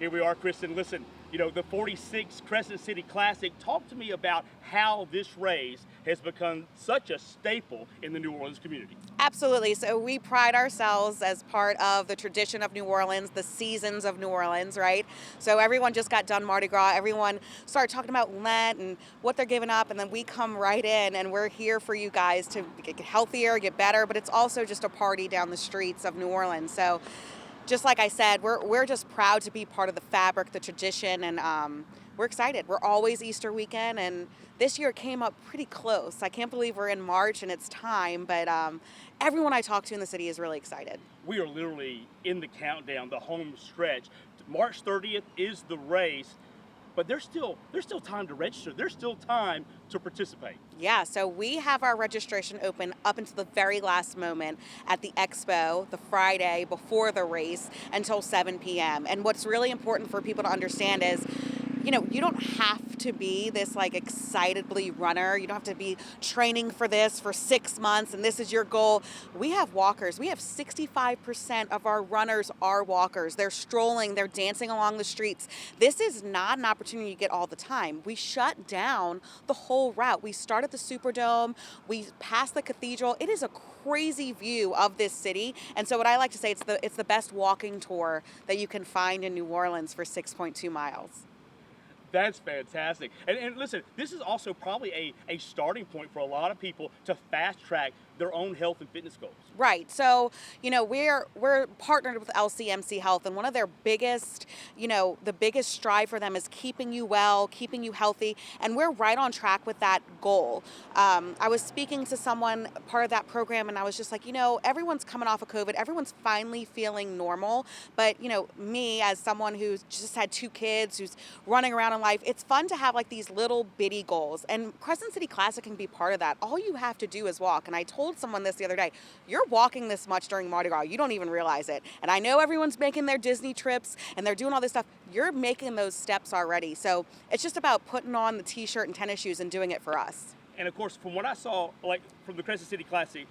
Here we are, Kristen. Listen, the 46 Crescent City Classic. Talk to me about how this race has become such a staple in the New Orleans community. Absolutely. So we pride ourselves as part of the tradition of New Orleans, the seasons of New Orleans, right? So everyone just got done Mardi Gras. Everyone started talking about Lent and what they're giving up. And then we come right in and we're here for you guys to get healthier, get better. But it's also just a party down the streets of New Orleans. So just like I said, we're just proud to be part of the fabric, the tradition, and we're excited. We're always Easter weekend, and this year it came up pretty close. I can't believe we're in March and it's time, but everyone I talk to in the city is really excited. We are literally in the countdown, the home stretch. March 30th is the race, but there's still time to register. There's still time to participate. Yeah, so we have our registration open up until the very last moment at the expo, the Friday before the race, until 7 p.m. And what's really important for people to understand is, you don't have to be this excitedly runner. You don't have to be training for this for 6 months and this is your goal. We have walkers. We have 65% of our runners are walkers. They're strolling, they're dancing along the streets. This is not an opportunity you get all the time. We shut down the whole route. We start at the Superdome, we pass the cathedral. It is a crazy view of this city. And so what I like to say, it's the best walking tour that you can find in New Orleans for 6.2 miles. That's fantastic. And listen, this is also probably a starting point for a lot of people to fast track their own health and fitness goals. Right. So, we're partnered with LCMC Health, and one of their biggest, the biggest strive for them is keeping you well, keeping you healthy, and we're right on track with that goal. I was speaking to someone part of that program, and I was just like, everyone's coming off of COVID, everyone's finally feeling normal, but me as someone who's just had 2 kids, who's running around in life, it's fun to have these little bitty goals, and Crescent City Classic can be part of that. All you have to do is walk, and I told someone this the other day. You're walking this much during Mardi Gras, you don't even realize it. And I know everyone's making their Disney trips and they're doing all this stuff. You're making those steps already. So it's just about putting on the t-shirt and tennis shoes and doing it for us. And of course, from what I saw, from the Crescent City Classic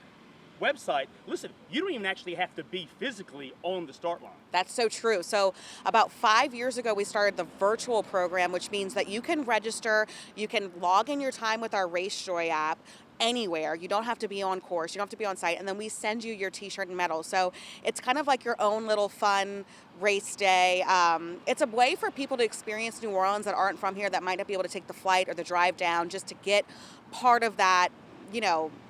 website, listen, you don't even actually have to be physically on the start line. That's so true. So about 5 years ago, we started the virtual program, which means that you can register, you can log in your time with our RaceJoy app anywhere. You don't have to be on course, you don't have to be on site, and then we send you your t-shirt and medal. So it's kind of like your own little fun race day. It's a way for people to experience New Orleans that aren't from here, that might not be able to take the flight or the drive down, just to get part of that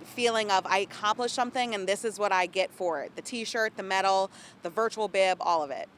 feeling of I accomplished something and this is what I get for it. The t-shirt, the medal, the virtual bib, all of it.